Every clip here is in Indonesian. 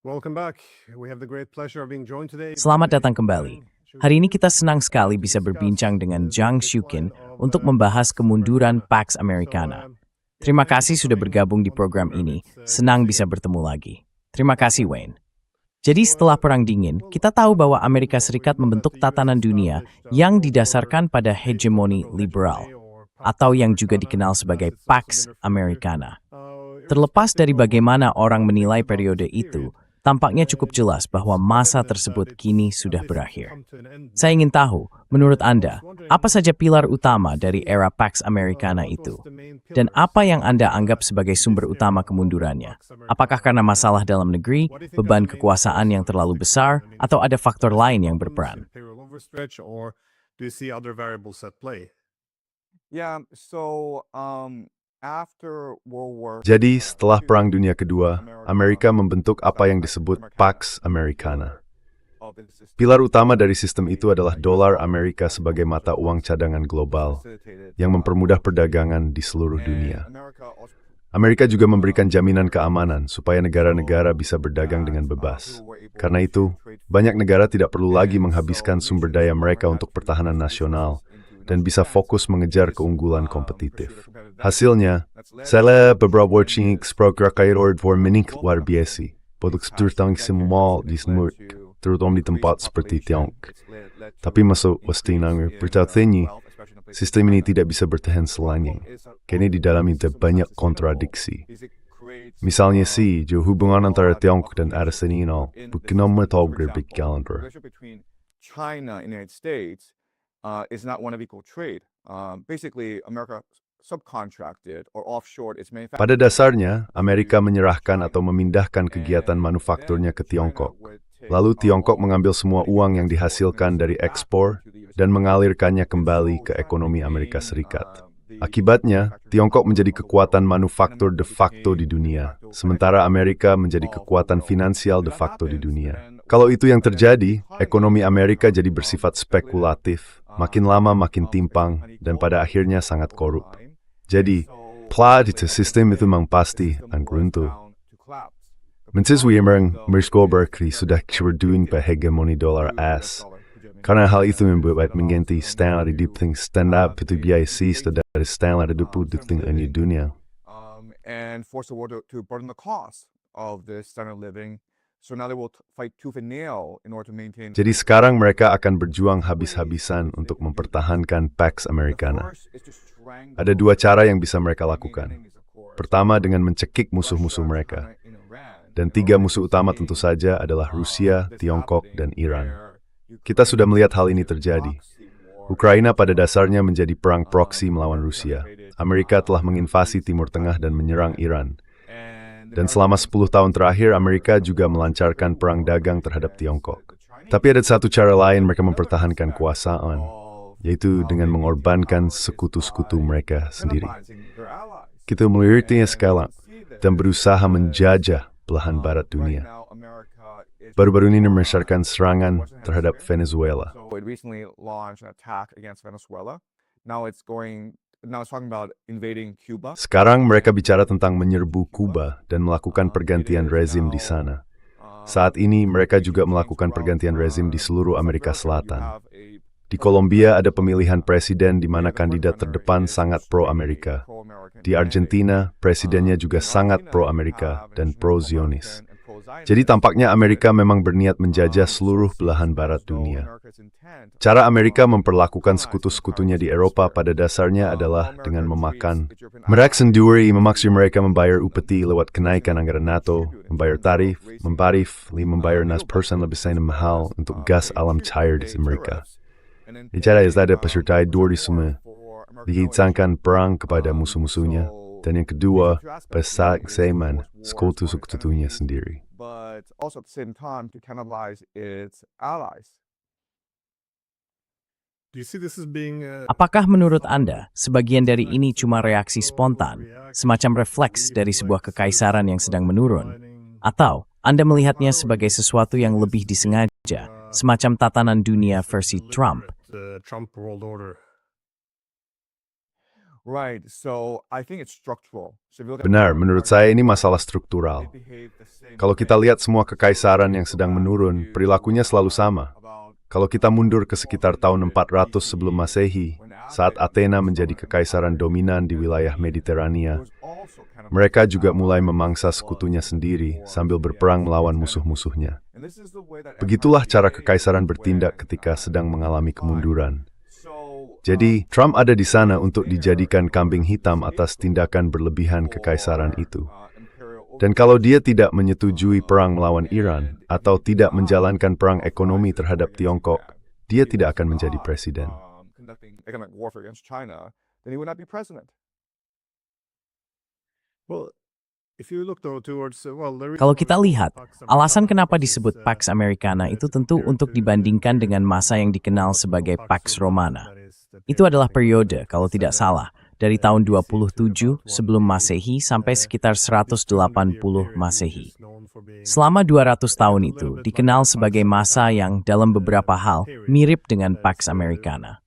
Welcome back. We have the great pleasure of being joined today. Selamat datang kembali. Hari ini kita senang sekali bisa berbincang dengan Zhang Shuqin untuk membahas kemunduran Pax Americana. Terima kasih sudah bergabung di program ini. Senang bisa bertemu lagi. Terima kasih, Wayne. Jadi setelah Perang Dingin, kita tahu bahwa Amerika Serikat membentuk tatanan dunia yang didasarkan pada hegemoni liberal, atau yang juga dikenal sebagai Pax Americana. Terlepas dari bagaimana orang menilai periode itu, tampaknya cukup jelas bahwa masa tersebut kini sudah berakhir. Saya ingin tahu, menurut Anda, apa saja pilar utama dari era Pax Americana itu? Dan apa yang Anda anggap sebagai sumber utama kemundurannya? Apakah karena masalah dalam negeri, beban kekuasaan yang terlalu besar, atau ada faktor lain yang berperan? Jadi, setelah Perang Dunia Kedua, Amerika membentuk apa yang disebut Pax Americana. Pilar utama dari sistem itu adalah dolar Amerika sebagai mata uang cadangan global yang mempermudah perdagangan di seluruh dunia. Amerika juga memberikan jaminan keamanan supaya negara-negara bisa berdagang dengan bebas. Karena itu, banyak negara tidak perlu lagi menghabiskan sumber daya mereka untuk pertahanan nasional dan bisa fokus mengejar keunggulan kompetitif. Hasilnya, saya beberapa watching program for menik luar biasa, produk tertang semua di semua, terutama di tempat seperti Tiongkok. Tapi masuk wastinang bertanya, sistem ini tidak bisa bertahan selamanya, karena di dalamnya banyak kontradiksi. Misalnya hubungan antara Tiongkok dan Arsenal bukan metode berjalan. China and the United States is not one of equal trade. Basically, America subcontracted or offshored its manufacturing. Pada dasarnya, Amerika menyerahkan atau memindahkan kegiatan manufakturnya ke Tiongkok. Lalu Tiongkok mengambil semua uang yang dihasilkan dari ekspor dan mengalirkannya kembali ke ekonomi Amerika Serikat. Akibatnya, Tiongkok menjadi kekuatan manufaktur de facto di dunia, sementara Amerika menjadi kekuatan finansial de facto di dunia. Kalau itu yang terjadi, ekonomi Amerika jadi bersifat spekulatif, makin lama makin timpang, dan pada akhirnya sangat korup. Jadi, plot itu sistem itu memang pasti akan runtuh. Mencizwi emang merskober sudah berduin pada hegemoni dolar AS. Karena hal itu membuat mengganti standar hidup stand-up itu biasa dari standar hidup di dunia. And force the world to burden the cost of this standard living. So now they will fight tooth and nail in order to maintain. Jadi sekarang mereka akan berjuang habis-habisan untuk mempertahankan Pax Americana. Ada dua cara yang bisa mereka lakukan. Pertama dengan mencekik musuh-musuh mereka. Dan tiga musuh utama tentu saja adalah Rusia, Tiongkok, dan Iran. Kita sudah melihat hal ini terjadi. Ukraina pada dasarnya menjadi perang proksi melawan Rusia. Amerika telah menginvasi Timur Tengah dan menyerang Iran. Dan selama 10 tahun terakhir, Amerika juga melancarkan perang dagang terhadap Tiongkok. Tapi ada satu cara lain mereka mempertahankan kekuasaan, yaitu dengan mengorbankan sekutu-sekutu mereka sendiri. Kita melihatnya sekarang dan berusaha menjajah belahan barat dunia. Baru-baru ini melancarkan serangan terhadap Venezuela. So it recently launched an attack against Venezuela. Now it's talking about invading Cuba. Sekarang mereka bicara tentang menyerbu Kuba dan melakukan pergantian rezim di sana. Saat ini mereka juga melakukan pergantian rezim di seluruh Amerika Selatan. Di Kolombia ada pemilihan presiden di mana kandidat terdepan sangat pro-Amerika. Di Argentina, presidennya juga sangat pro-Amerika dan pro-Zionis. Jadi tampaknya Amerika memang berniat menjajah seluruh belahan barat dunia. Cara Amerika memperlakukan sekutu-sekutunya di Eropa pada dasarnya adalah dengan memakan. Mereka sendiri memaksa mereka membayar upeti lewat kenaikan anggaran NATO, membayar tarif, membayar 6% lebih mahal untuk gas alam cair di Amerika. Cara ada peserta dua di semua, dihitungkan perang kepada musuh-musuhnya, dan yang kedua, persamaan sekutu-sekutunya sendiri. But also at the same time to cannibalize its allies. Apakah menurut Anda, sebagian dari ini cuma reaksi spontan, semacam refleks dari sebuah kekaisaran yang sedang menurun? Atau Anda melihatnya sebagai sesuatu yang lebih disengaja, semacam tatanan dunia versi Trump? Right. So I think it's structural. So if you look at Benar, America, menurut saya ini masalah struktural. they behave the same Kalau kita way lihat semua kekaisaran yang sedang menurun, perilakunya selalu sama. about Kalau kita mundur ke sekitar tahun 400 sebelum Masehi, saat Athena menjadi kekaisaran dominan di wilayah Mediterania, was also kind of mereka juga mulai memangsa sekutunya sendiri sambil berperang melawan musuh-musuhnya. and this is the way that Begitulah cara kekaisaran bertindak ketika sedang mengalami kemunduran. so Jadi, Trump ada di sana untuk dijadikan kambing hitam atas tindakan berlebihan kekaisaran itu. imperial Dan kalau dia tidak menyetujui perang melawan Iran atau tidak menjalankan perang ekonomi terhadap Tiongkok, dia tidak akan menjadi presiden. conducting economic warfare against China, then he would not be president. Well, if you look though towards the reason Kalau why kita we call lihat, Pax alasan Americana kenapa is, disebut Pax Americana itu tentu untuk dibandingkan dengan masa yang dikenal sebagai Pax Romana. Itu adalah periode, kalau tidak salah, dari tahun 27 sebelum Masehi sampai sekitar 180 Masehi. Selama 200 tahun itu dikenal sebagai masa yang dalam beberapa hal mirip dengan Pax Americana.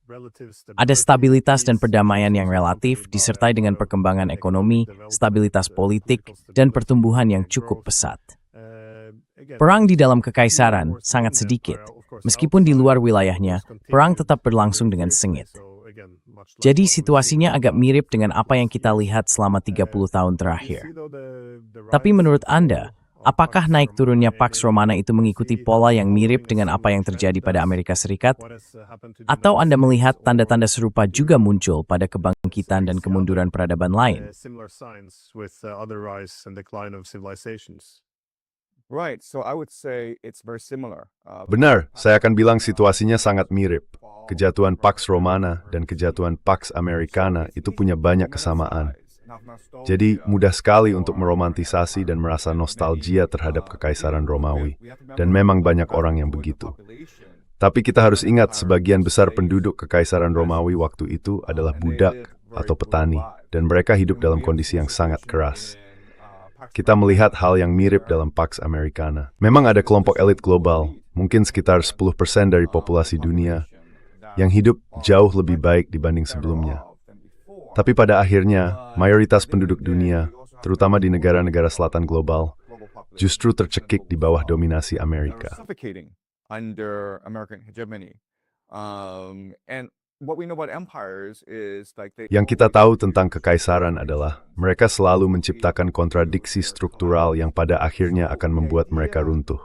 Ada stabilitas dan perdamaian yang relatif disertai dengan perkembangan ekonomi, stabilitas politik, dan pertumbuhan yang cukup pesat. Perang di dalam kekaisaran sangat sedikit. Meskipun di luar wilayahnya, perang tetap berlangsung dengan sengit. Jadi situasinya agak mirip dengan apa yang kita lihat selama 30 tahun terakhir. Tapi menurut Anda, apakah naik turunnya Pax Romana itu mengikuti pola yang mirip dengan apa yang terjadi pada Amerika Serikat? Atau Anda melihat tanda-tanda serupa juga muncul pada kebangkitan dan kemunduran peradaban lain? Right. So I would say it's very similar. Benar, saya akan bilang situasinya sangat mirip. Kejatuhan Pax Romana dan kejatuhan Pax Americana itu punya banyak kesamaan. Jadi mudah sekali untuk meromantisasi dan merasa nostalgia terhadap Kekaisaran Romawi. Dan memang banyak orang yang begitu. Tapi kita harus ingat sebagian besar penduduk Kekaisaran Romawi waktu itu adalah budak atau petani. Dan mereka hidup dalam kondisi yang sangat keras. Kita melihat hal yang mirip dalam Pax Americana. Memang ada kelompok elit global, mungkin sekitar 10% dari populasi dunia, yang hidup jauh lebih baik dibanding sebelumnya. Tapi pada akhirnya, mayoritas penduduk dunia, terutama di negara-negara selatan global, justru tercekik di bawah dominasi Amerika. Suffocating under American hegemony. And what we know about empires is like they Yang kita tahu tentang kekaisaran adalah mereka selalu menciptakan kontradiksi struktural yang pada akhirnya akan membuat mereka runtuh.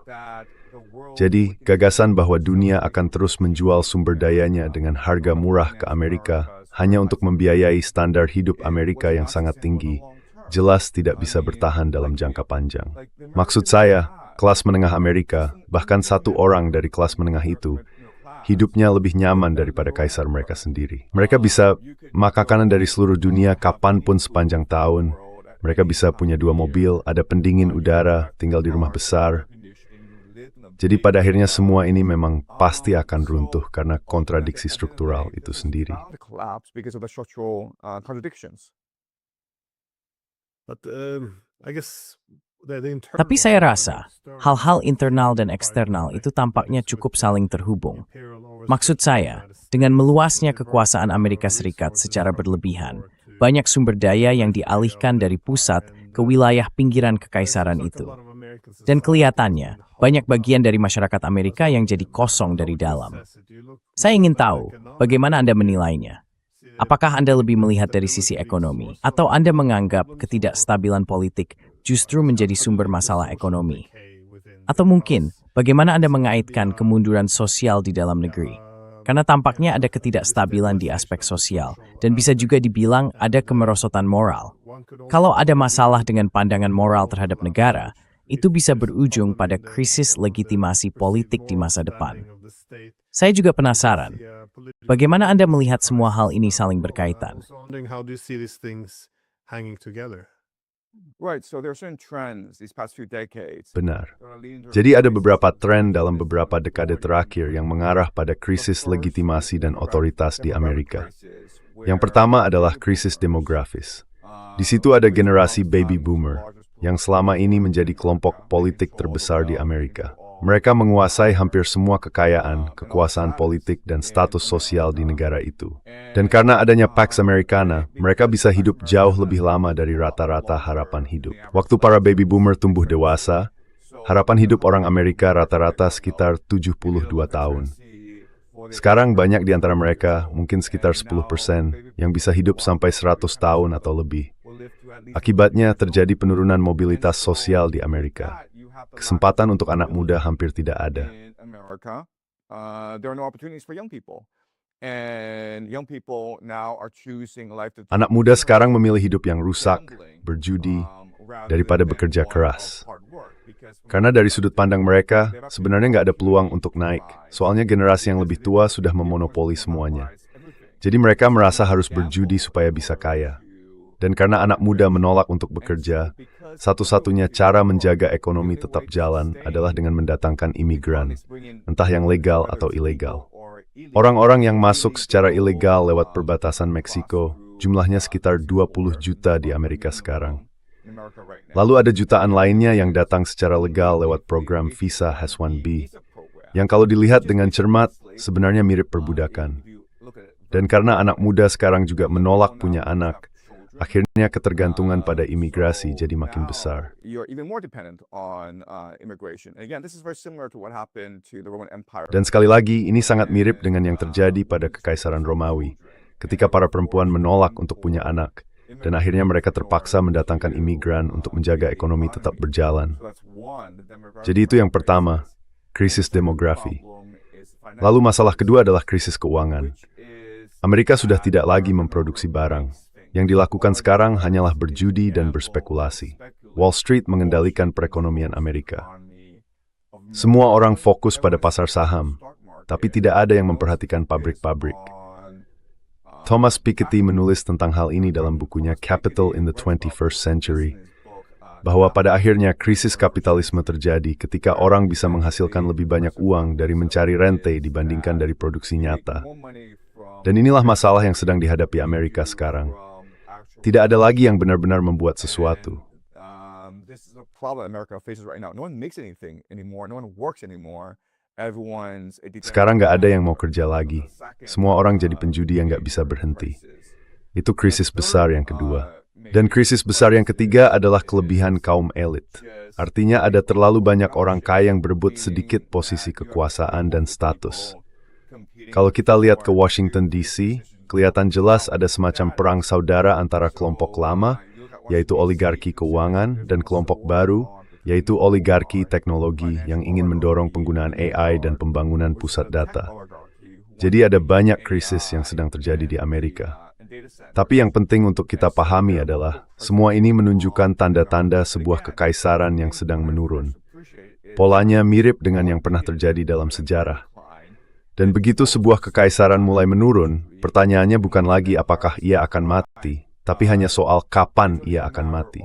Jadi, gagasan bahwa dunia akan terus menjual sumber dayanya dengan harga murah ke Amerika hanya untuk membiayai standar hidup Amerika yang sangat tinggi, jelas tidak bisa bertahan dalam jangka panjang. Maksud saya, kelas menengah Amerika, bahkan satu orang dari kelas menengah itu, hidupnya lebih nyaman daripada kaisar mereka sendiri. Mereka bisa makanan dari seluruh dunia kapanpun sepanjang tahun. Mereka bisa punya 2 mobil, ada pendingin udara, tinggal di rumah besar. Jadi pada akhirnya semua ini memang pasti akan runtuh karena kontradiksi struktural itu sendiri. collapse because of the structural contradictions. But I guess Tapi saya rasa, hal-hal internal dan eksternal itu tampaknya cukup saling terhubung. Maksud saya, dengan meluasnya kekuasaan Amerika Serikat secara berlebihan, banyak sumber daya yang dialihkan dari pusat ke wilayah pinggiran kekaisaran itu. Dan kelihatannya, banyak bagian dari masyarakat Amerika yang jadi kosong dari dalam. Saya ingin tahu, bagaimana Anda menilainya? Apakah Anda lebih melihat dari sisi ekonomi, atau Anda menganggap ketidakstabilan politik justru menjadi sumber masalah ekonomi? Atau mungkin, bagaimana Anda mengaitkan kemunduran sosial di dalam negeri? Karena tampaknya ada ketidakstabilan di aspek sosial, dan bisa juga dibilang ada kemerosotan moral. Kalau ada masalah dengan pandangan moral terhadap negara, itu bisa berujung pada krisis legitimasi politik di masa depan. Saya juga penasaran, bagaimana Anda melihat semua hal ini saling berkaitan? Right, so there are certain trends these past few decades. Benar. Jadi ada beberapa tren dalam beberapa dekade terakhir yang mengarah pada krisis legitimasi dan otoritas di Amerika. Yang pertama adalah krisis demografis. Di situ ada generasi baby boomer, yang selama ini menjadi kelompok politik terbesar di Amerika. Mereka menguasai hampir semua kekayaan, kekuasaan politik, dan status sosial di negara itu. Dan karena adanya Pax Americana, mereka bisa hidup jauh lebih lama dari rata-rata harapan hidup. Waktu para baby boomer tumbuh dewasa, harapan hidup orang Amerika rata-rata sekitar 72 tahun. Sekarang banyak di antara mereka, mungkin sekitar 10%, yang bisa hidup sampai 100 tahun atau lebih. Akibatnya terjadi penurunan mobilitas sosial di Amerika. Kesempatan untuk anak muda hampir tidak ada. Anak muda sekarang memilih hidup yang rusak, berjudi, daripada bekerja keras. Karena dari sudut pandang mereka, sebenarnya nggak ada peluang untuk naik. Soalnya generasi yang lebih tua sudah memonopoli semuanya. Jadi mereka merasa harus berjudi supaya bisa kaya. Dan karena anak muda menolak untuk bekerja, satu-satunya cara menjaga ekonomi tetap jalan adalah dengan mendatangkan imigran, entah yang legal atau ilegal. Orang-orang yang masuk secara ilegal lewat perbatasan Meksiko, jumlahnya sekitar 20 juta di Amerika sekarang. Lalu ada jutaan lainnya yang datang secara legal lewat program visa H-1B, yang kalau dilihat dengan cermat, sebenarnya mirip perbudakan. Dan karena anak muda sekarang juga menolak punya anak, akhirnya ketergantungan pada imigrasi jadi makin besar. Dan sekali lagi, ini sangat mirip dengan yang terjadi pada Kekaisaran Romawi, ketika para perempuan menolak untuk punya anak, dan akhirnya mereka terpaksa mendatangkan imigran untuk menjaga ekonomi tetap berjalan. Jadi itu yang pertama, krisis demografi. Lalu masalah kedua adalah krisis keuangan. Amerika sudah tidak lagi memproduksi barang. Yang dilakukan sekarang hanyalah berjudi dan berspekulasi. Wall Street mengendalikan perekonomian Amerika. Semua orang fokus pada pasar saham, tapi tidak ada yang memperhatikan pabrik-pabrik. Thomas Piketty menulis tentang hal ini dalam bukunya Capital in the 21st Century, bahwa pada akhirnya krisis kapitalisme terjadi ketika orang bisa menghasilkan lebih banyak uang dari mencari rente dibandingkan dari produksi nyata. Dan inilah masalah yang sedang dihadapi Amerika sekarang. Tidak ada lagi yang benar-benar membuat sesuatu. Sekarang nggak ada yang mau kerja lagi. Semua orang jadi penjudi yang nggak bisa berhenti. Itu krisis besar yang kedua. Dan krisis besar yang ketiga adalah kelebihan kaum elit. Artinya ada terlalu banyak orang kaya yang berebut sedikit posisi kekuasaan dan status. Kalau kita lihat ke Washington DC, kelihatan jelas ada semacam perang saudara antara kelompok lama, yaitu oligarki keuangan, dan kelompok baru, yaitu oligarki teknologi yang ingin mendorong penggunaan AI dan pembangunan pusat data. Jadi ada banyak krisis yang sedang terjadi di Amerika. Tapi yang penting untuk kita pahami adalah, semua ini menunjukkan tanda-tanda sebuah kekaisaran yang sedang menurun. Polanya mirip dengan yang pernah terjadi dalam sejarah. Dan begitu sebuah kekaisaran mulai menurun, pertanyaannya bukan lagi apakah ia akan mati, tapi hanya soal kapan ia akan mati.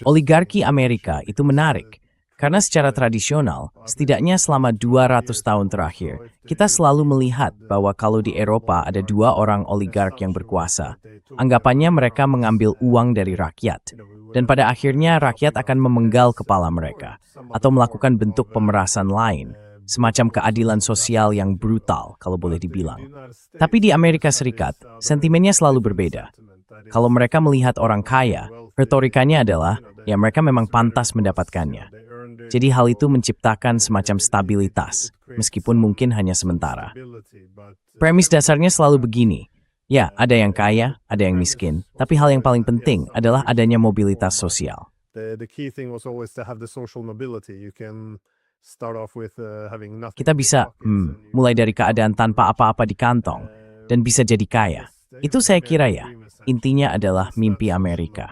Oligarki Amerika itu menarik, karena secara tradisional, setidaknya selama 200 tahun terakhir, kita selalu melihat bahwa kalau di Eropa ada dua orang oligark yang berkuasa, anggapannya mereka mengambil uang dari rakyat, dan pada akhirnya rakyat akan memenggal kepala mereka, atau melakukan bentuk pemerasan lain, semacam keadilan sosial yang brutal, kalau boleh dibilang. Tapi di Amerika Serikat, sentimennya selalu berbeda. Kalau mereka melihat orang kaya, retorikanya adalah, ya mereka memang pantas mendapatkannya. Jadi hal itu menciptakan semacam stabilitas, meskipun mungkin hanya sementara. Premis dasarnya selalu begini, ya ada yang kaya, ada yang miskin, tapi hal yang paling penting adalah adanya mobilitas sosial. Kita bisa mulai dari keadaan tanpa apa-apa di kantong, dan bisa jadi kaya. Itu saya kira ya, intinya adalah mimpi Amerika.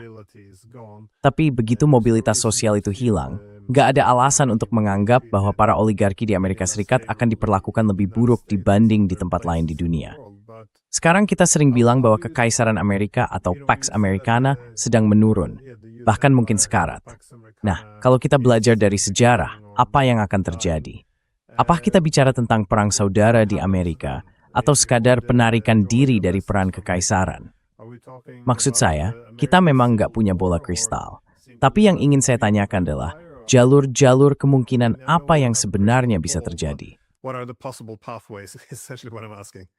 Tapi begitu mobilitas sosial itu hilang, nggak ada alasan untuk menganggap bahwa para oligarki di Amerika Serikat akan diperlakukan lebih buruk dibanding di tempat lain di dunia. Sekarang kita sering bilang bahwa Kekaisaran Amerika atau Pax Americana sedang menurun, bahkan mungkin sekarat. Nah, kalau kita belajar dari sejarah, apa yang akan terjadi? Apa kita bicara tentang perang saudara di Amerika, atau sekadar penarikan diri dari peran kekaisaran? Maksud saya, kita memang nggak punya bola kristal. Tapi yang ingin saya tanyakan adalah, jalur-jalur kemungkinan apa yang sebenarnya bisa terjadi? What are the possible pathways? Is essentially what I'm asking.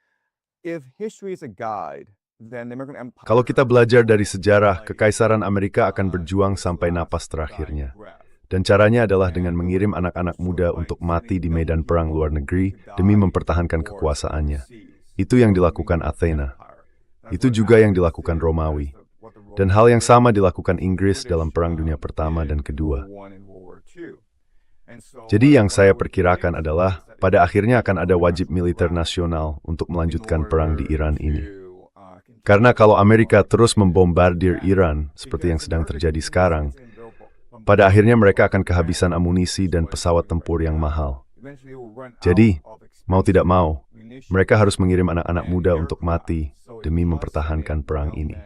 If history is a guide, then the American Empire. Kalau kita belajar dari sejarah, Kekaisaran Amerika akan berjuang sampai napas terakhirnya. Dan caranya adalah dengan mengirim anak-anak muda untuk mati di medan perang luar negeri demi mempertahankan kekuasaannya. Itu yang dilakukan Athena. Itu juga yang dilakukan Romawi. Dan hal yang sama dilakukan Inggris dalam Perang Dunia Pertama dan Kedua. Jadi yang saya perkirakan adalah, pada akhirnya akan ada wajib militer nasional untuk melanjutkan perang di Iran ini. Karena kalau Amerika terus membombardir Iran, seperti yang sedang terjadi sekarang, pada akhirnya mereka akan kehabisan amunisi dan pesawat tempur yang mahal. Jadi, mau tidak mau, mereka harus mengirim anak-anak muda untuk mati demi mempertahankan perang ini.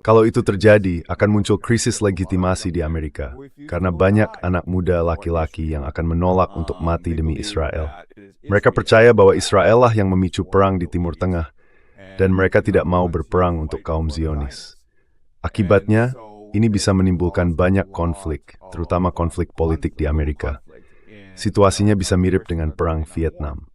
Kalau itu terjadi, akan muncul krisis legitimasi di Amerika, karena banyak anak muda laki-laki yang akan menolak untuk mati demi Israel. Mereka percaya bahwa Israel lah yang memicu perang di Timur Tengah, dan mereka tidak mau berperang untuk kaum Zionis. Akibatnya, ini bisa menimbulkan banyak konflik, terutama konflik politik di Amerika. Situasinya bisa mirip dengan Perang Vietnam.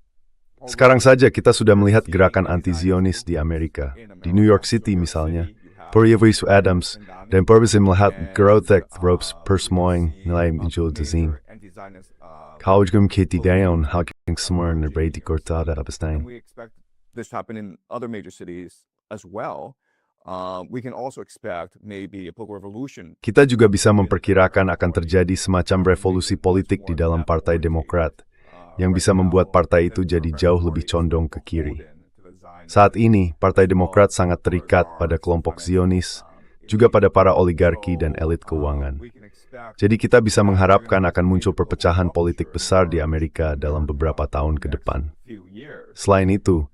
Sekarang saja kita sudah melihat gerakan anti-Zionis di Amerika. Di New York City misalnya, Puryevis Adams dan Purvis melihat Grotek Ropes Persmoing nilai muncul dezing. Kaujgum ketidayon halking semua nerbay di kota Abestain. This happened in other major cities as well. We can also expect maybe a political revolution. Kita juga bisa memperkirakan akan terjadi semacam revolusi politik di dalam Partai Demokrat, yang bisa membuat partai itu jadi jauh lebih condong ke kiri. Saat ini, Partai Demokrat sangat terikat pada kelompok Zionis, juga pada para oligarki dan elit keuangan. Jadi kita bisa mengharapkan akan muncul perpecahan politik besar di Amerika dalam beberapa tahun ke depan. Selain itu,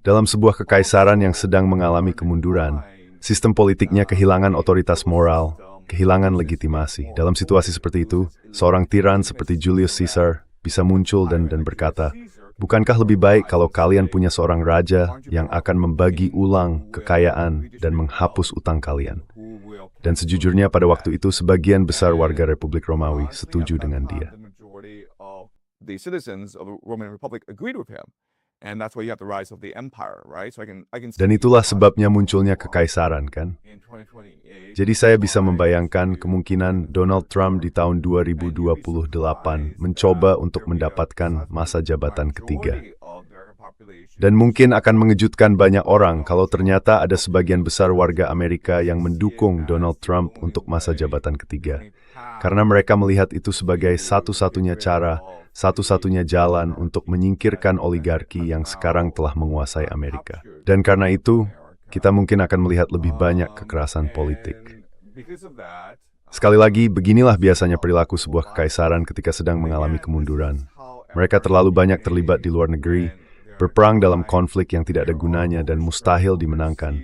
dalam sebuah kekaisaran yang sedang mengalami kemunduran, sistem politiknya kehilangan otoritas moral, kehilangan legitimasi. Dalam situasi seperti itu, seorang tiran seperti Julius Caesar bisa muncul dan berkata, bukankah lebih baik kalau kalian punya seorang raja yang akan membagi ulang kekayaan dan menghapus utang kalian? Dan sejujurnya pada waktu itu sebagian besar warga Republik Romawi setuju dengan dia. The citizens of the Roman Republic agreed with him. And that's why you have the rise of the empire, right? So I can Dan itulah sebabnya munculnya kekaisaran, kan? Jadi saya bisa membayangkan kemungkinan Donald Trump di tahun 2028 mencoba untuk mendapatkan masa jabatan ketiga. Dan mungkin akan mengejutkan banyak orang kalau ternyata ada sebagian besar warga Amerika yang mendukung Donald Trump untuk masa jabatan ketiga. Karena mereka melihat itu sebagai satu-satunya cara, satu-satunya jalan untuk menyingkirkan oligarki yang sekarang telah menguasai Amerika. Dan karena itu, kita mungkin akan melihat lebih banyak kekerasan politik. Sekali lagi, beginilah biasanya perilaku sebuah kekaisaran ketika sedang mengalami kemunduran. Mereka terlalu banyak terlibat di luar negeri, berperang dalam konflik yang tidak ada gunanya dan mustahil dimenangkan.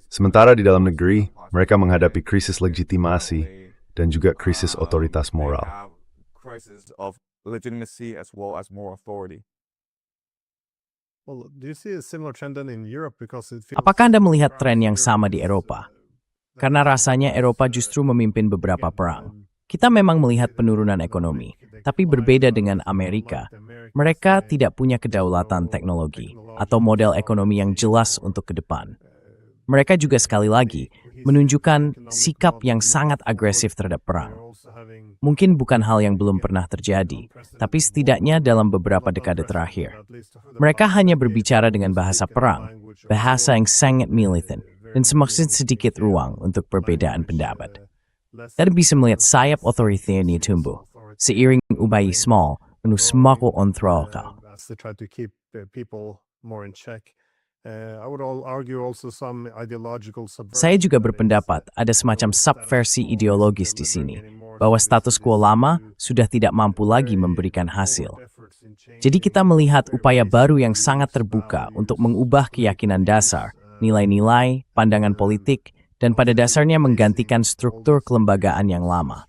Sementara di dalam negeri, mereka menghadapi krisis legitimasi dan juga krisis otoritas moral. Legitimacy as well as moral authority. Well, do you see a similar trend then in Europe because it feels Apakah Anda melihat tren yang sama di Eropa? Karena rasanya Eropa justru memimpin beberapa perang. Kita memang melihat penurunan ekonomi, tapi berbeda dengan Amerika. Mereka tidak punya kedaulatan teknologi atau model ekonomi yang jelas untuk ke depan. Mereka juga sekali lagi menunjukkan sikap yang sangat agresif terhadap perang. Mungkin bukan hal yang belum pernah terjadi, tapi setidaknya dalam beberapa dekade terakhir. Mereka hanya berbicara dengan bahasa perang, bahasa yang sangat militan, dan semakin sedikit ruang untuk perbedaan pendapat. Dan bisa melihat sayap otoriternya tumbuh, seiring upaya small penuh semakin kontrol. as they try to keep people more in check. I would argue also some ideological subversion. Saya juga berpendapat ada semacam subversi ideologis di sini, bahwa status quo lama sudah tidak mampu lagi memberikan hasil. Jadi kita melihat upaya baru yang sangat terbuka untuk mengubah keyakinan dasar, nilai-nilai, pandangan politik, dan pada dasarnya menggantikan struktur kelembagaan yang lama.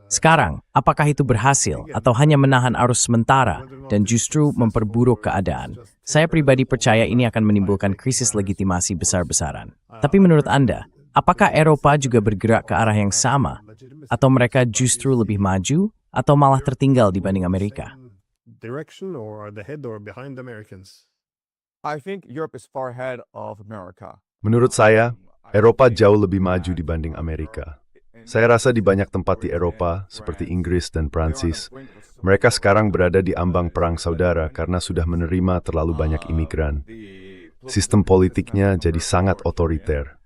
Sekarang, apakah itu berhasil atau hanya menahan arus sementara dan justru memperburuk keadaan? Saya pribadi percaya ini akan menimbulkan krisis legitimasi besar-besaran. Tapi menurut Anda, apakah Eropa juga bergerak ke arah yang sama? Atau mereka justru lebih maju atau malah tertinggal dibanding Amerika? Direction or are they ahead or behind the Americans? I think Europe is far ahead of America. Menurut saya, Eropa jauh lebih maju dibanding Amerika. Saya rasa di banyak tempat di Eropa, seperti Inggris dan Prancis, mereka sekarang berada di ambang perang saudara karena sudah menerima terlalu banyak imigran. Sistem politiknya jadi sangat otoriter.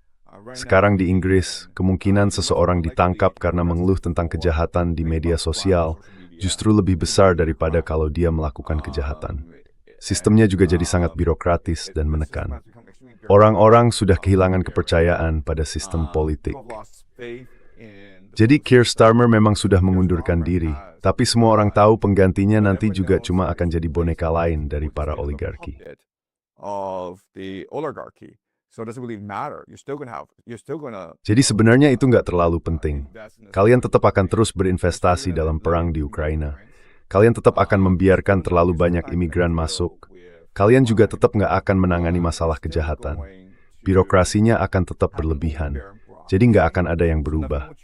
Sekarang di Inggris, kemungkinan seseorang ditangkap karena mengeluh tentang kejahatan di media sosial justru lebih besar daripada kalau dia melakukan kejahatan. Sistemnya juga jadi sangat birokratis dan menekan. Orang-orang sudah kehilangan kepercayaan pada sistem politik. Jadi Keir Starmer memang sudah mengundurkan diri, tapi semua orang tahu penggantinya nanti juga cuma akan jadi boneka lain dari para oligarki. Jadi sebenarnya itu nggak terlalu penting. Kalian tetap akan terus berinvestasi dalam perang di Ukraina. Kalian tetap akan membiarkan terlalu banyak imigran masuk. Kalian juga tetap nggak akan menangani masalah kejahatan. Birokrasinya akan tetap berlebihan. Jadi nggak akan ada yang berubah.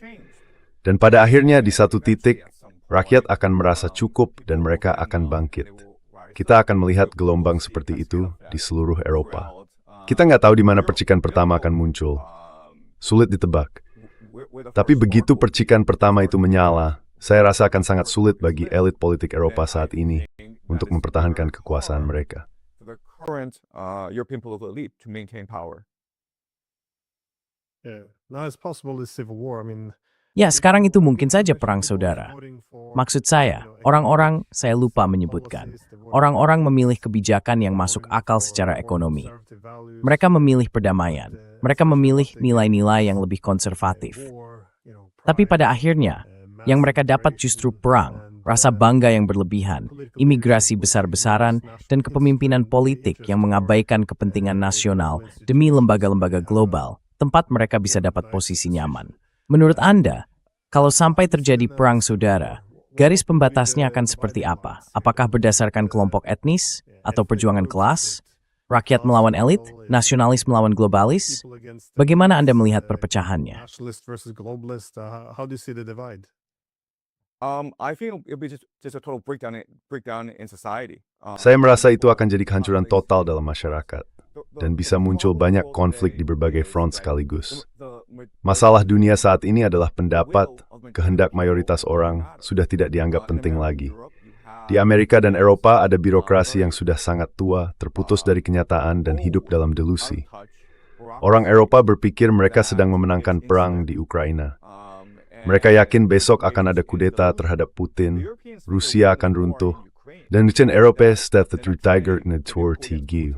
Dan pada akhirnya di satu titik, rakyat akan merasa cukup dan mereka akan bangkit. Kita akan melihat gelombang seperti itu di seluruh Eropa. Kita nggak tahu di mana percikan pertama akan muncul. Sulit ditebak. Tapi begitu percikan pertama itu menyala, saya rasa akan sangat sulit bagi elit politik Eropa saat ini untuk mempertahankan kekuasaan mereka. Now it's possible this civil war. I mean, Ya, sekarang itu mungkin saja perang saudara. Maksud saya, orang-orang, saya lupa menyebutkan, orang-orang memilih kebijakan yang masuk akal secara ekonomi. Mereka memilih perdamaian. Mereka memilih nilai-nilai yang lebih konservatif. Tapi pada akhirnya, yang mereka dapat justru perang, rasa bangga yang berlebihan, imigrasi besar-besaran, dan kepemimpinan politik yang mengabaikan kepentingan nasional demi lembaga-lembaga global, tempat mereka bisa dapat posisi nyaman. Menurut Anda, kalau sampai terjadi perang saudara, garis pembatasnya akan seperti apa? Apakah berdasarkan kelompok etnis atau perjuangan kelas? Rakyat melawan elit? Nasionalis melawan globalis? Bagaimana Anda melihat perpecahannya? nationalist versus globalist. How do you see the divide? I think it'll be just a total breakdown in society. Saya merasa itu akan jadi kehancuran total dalam masyarakat. Dan bisa muncul banyak konflik di berbagai front sekaligus. Masalah dunia saat ini adalah pendapat, kehendak mayoritas orang sudah tidak dianggap penting lagi. Di Amerika dan Eropa ada birokrasi yang sudah sangat tua, terputus dari kenyataan dan hidup dalam delusi. Orang Eropa berpikir mereka sedang memenangkan perang di Ukraina. Mereka yakin besok akan ada kudeta terhadap Putin, Rusia akan runtuh, dan Union Europese stelt Tiger Tour TG.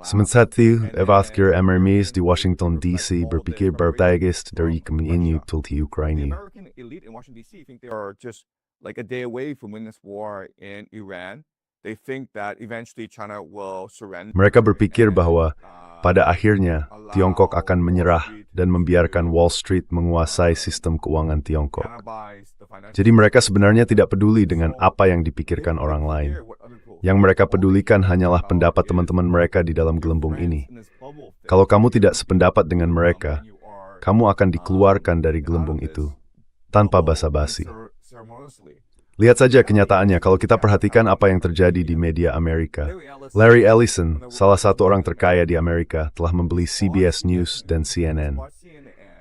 Sementara itu, Evathkir Emermis di Washington DC berpikir bertagist dari kemenangan di Ukraina. American elite in Washington DC think they are just like a day away from winning this war in Iran. They think that eventually China will surrender. Mereka berpikir bahwa pada akhirnya Tiongkok akan menyerah dan membiarkan Wall Street menguasai sistem keuangan Tiongkok. Jadi mereka sebenarnya tidak peduli dengan apa yang dipikirkan orang lain. Yang mereka pedulikan hanyalah pendapat teman-teman mereka di dalam gelembung ini. Kalau kamu tidak sependapat dengan mereka, kamu akan dikeluarkan dari gelembung itu, tanpa basa-basi. Lihat saja kenyataannya kalau kita perhatikan apa yang terjadi di media Amerika. Larry Ellison, salah satu orang terkaya di Amerika, telah membeli CBS News dan CNN.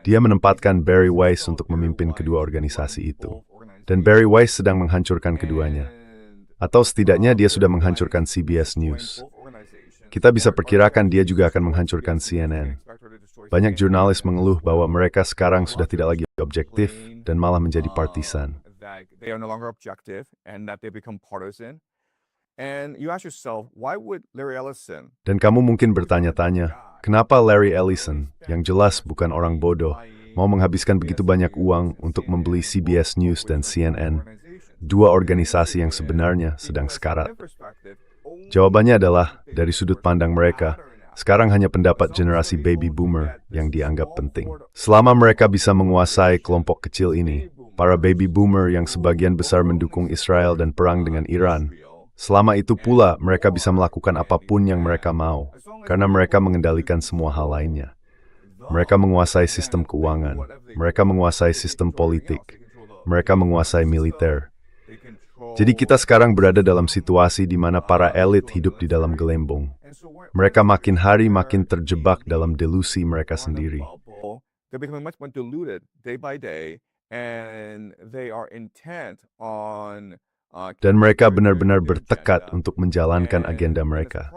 Dia menempatkan Barry Weiss untuk memimpin kedua organisasi itu. Dan Barry Weiss sedang menghancurkan keduanya. Atau setidaknya dia sudah menghancurkan CBS News. Kita bisa perkirakan dia juga akan menghancurkan CNN. Banyak jurnalis mengeluh bahwa mereka sekarang sudah tidak lagi objektif dan malah menjadi partisan. They are no longer objective and that they become partisan. And you ask yourself, why would Larry Ellison? Dan kamu mungkin bertanya-tanya, kenapa Larry Ellison, yang jelas bukan orang bodoh, mau menghabiskan begitu banyak uang untuk membeli CBS News dan CNN, dua organisasi yang sebenarnya sedang sekarat? Jawabannya adalah, dari sudut pandang mereka, Sekarang hanya pendapat generasi baby boomer yang dianggap penting. Selama mereka bisa menguasai kelompok kecil ini, para baby boomer yang sebagian besar mendukung Israel dan perang dengan Iran, selama itu pula mereka bisa melakukan apapun yang mereka mau, karena mereka mengendalikan semua hal lainnya. Mereka menguasai sistem keuangan, mereka menguasai sistem politik, mereka menguasai militer. Jadi kita sekarang berada dalam situasi di mana para elit hidup di dalam gelembung. Mereka makin hari makin terjebak dalam delusi mereka sendiri. They're becoming much more diluted day by day, and they are intent on Dan mereka benar-benar bertekad untuk menjalankan agenda mereka.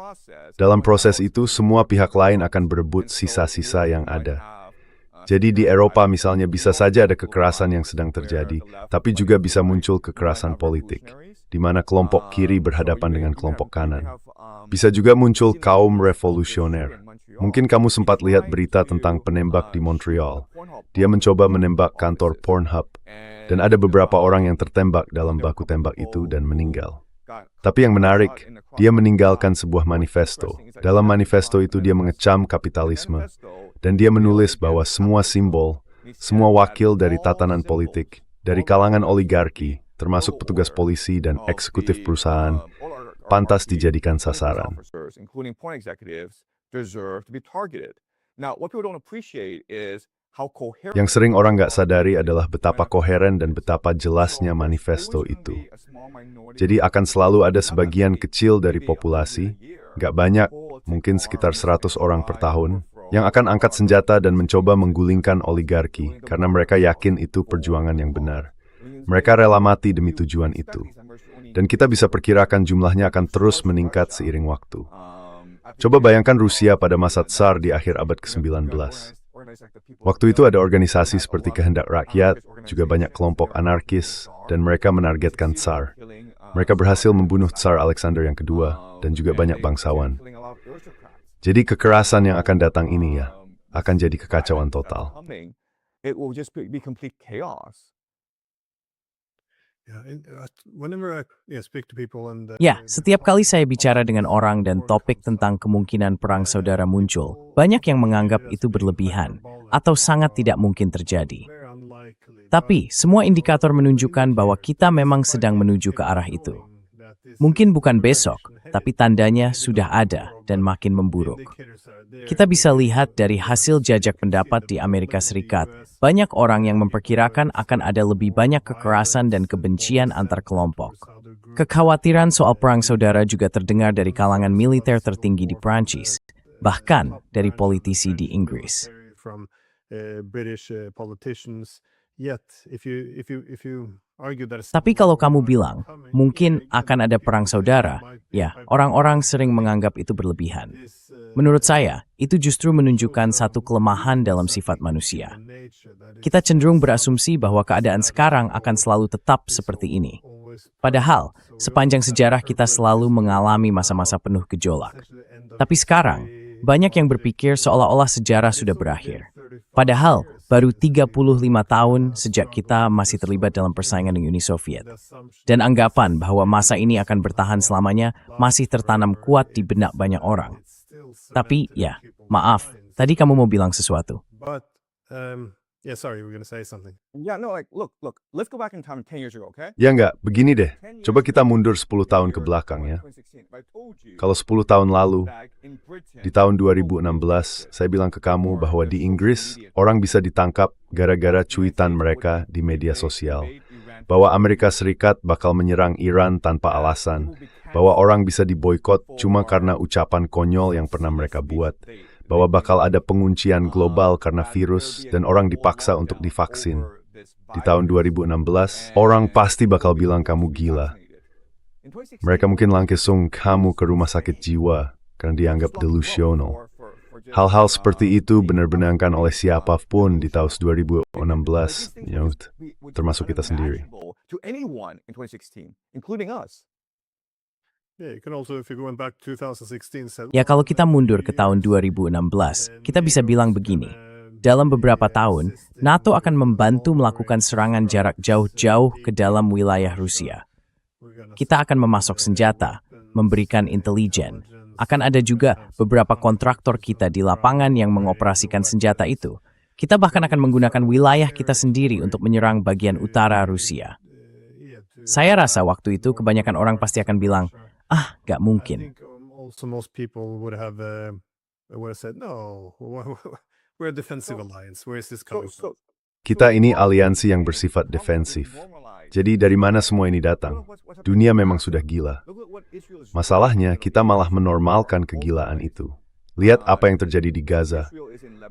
Dalam proses itu, semua pihak lain akan berebut sisa-sisa yang ada. Jadi di Eropa misalnya bisa saja ada kekerasan yang sedang terjadi, tapi juga bisa muncul kekerasan politik, di mana kelompok kiri berhadapan dengan kelompok kanan. Bisa juga muncul kaum revolusioner. Mungkin kamu sempat lihat berita tentang penembak di Montreal. Dia mencoba menembak kantor Pornhub, dan ada beberapa orang yang tertembak dalam baku tembak itu dan meninggal. Tapi yang menarik, dia meninggalkan sebuah manifesto. Dalam manifesto itu dia mengecam kapitalisme, dan dia menulis bahwa semua simbol, semua wakil dari tatanan politik, dari kalangan oligarki, termasuk petugas polisi dan eksekutif perusahaan, pantas dijadikan sasaran. Yang sering orang nggak sadari adalah betapa koheren dan betapa jelasnya manifesto itu. Jadi akan selalu ada sebagian kecil dari populasi, nggak banyak, mungkin sekitar 100 orang per tahun, yang akan angkat senjata dan mencoba menggulingkan oligarki karena mereka yakin itu perjuangan yang benar. Mereka rela mati demi tujuan itu. Dan kita bisa perkirakan jumlahnya akan terus meningkat seiring waktu. Coba bayangkan Rusia pada masa Tsar di akhir abad ke-19. Waktu itu ada organisasi seperti Kehendak Rakyat, juga banyak kelompok anarkis, dan mereka menargetkan Tsar. Mereka berhasil membunuh Tsar Alexander yang kedua, dan juga banyak bangsawan. Jadi kekerasan yang akan datang ini akan jadi kekacauan total. Ya, setiap kali saya bicara dengan orang dan topik tentang kemungkinan perang saudara muncul, banyak yang menganggap itu berlebihan atau sangat tidak mungkin terjadi. Tapi, semua indikator menunjukkan bahwa kita memang sedang menuju ke arah itu. Mungkin bukan besok, tapi tandanya sudah ada dan makin memburuk. Kita bisa lihat dari hasil jajak pendapat di Amerika Serikat, banyak orang yang memperkirakan akan ada lebih banyak kekerasan dan kebencian antar kelompok. Kekhawatiran soal perang saudara juga terdengar dari kalangan militer tertinggi di Prancis, bahkan dari politisi di Inggris. Tapi kalau kamu bilang, mungkin akan ada perang saudara, ya, orang-orang sering menganggap itu berlebihan. Menurut saya, itu justru menunjukkan satu kelemahan dalam sifat manusia. Kita cenderung berasumsi bahwa keadaan sekarang akan selalu tetap seperti ini. Padahal, sepanjang sejarah kita selalu mengalami masa-masa penuh gejolak. Tapi sekarang, banyak yang berpikir seolah-olah sejarah sudah berakhir. Padahal, baru 35 tahun sejak kita masih terlibat dalam persaingan dengan Uni Soviet. Dan anggapan bahwa masa ini akan bertahan selamanya masih tertanam kuat di benak banyak orang. Tapi, ya, maaf, tadi kamu mau bilang sesuatu. Ya enggak, begini deh. Coba kita mundur 10 tahun ke belakang ya. Kalau 10 tahun lalu, di tahun 2016, saya bilang ke kamu bahwa di Inggris, orang bisa ditangkap gara-gara cuitan mereka di media sosial. Bahwa Amerika Serikat bakal menyerang Iran tanpa alasan. Bahwa orang bisa diboikot cuma karena ucapan konyol yang pernah mereka buat. Bahwa bakal ada penguncian global karena virus dan orang dipaksa untuk divaksin. Di tahun 2016, orang pasti bakal bilang kamu gila. Mereka mungkin langsung kamu ke rumah sakit jiwa karena dianggap delusional. Hal-hal seperti itu benar-benarkan oleh siapapun di tahun 2016, termasuk kita sendiri. Ya, kalau kita mundur ke tahun 2016, kita bisa bilang begini. Dalam beberapa tahun, NATO akan membantu melakukan serangan jarak jauh-jauh ke dalam wilayah Rusia. Kita akan memasok senjata, memberikan intelijen, Akan ada juga beberapa kontraktor kita di lapangan yang mengoperasikan senjata itu. Kita bahkan akan menggunakan wilayah kita sendiri untuk menyerang bagian utara Rusia. Saya rasa waktu itu kebanyakan orang pasti akan bilang, gak mungkin. Also most people would have said, no, we're a defensive alliance. Where is this coming from? Kita ini aliansi yang bersifat defensif. Jadi dari mana semua ini datang? Dunia memang sudah gila. Masalahnya, kita malah menormalkan kegilaan itu. Lihat apa yang terjadi di Gaza.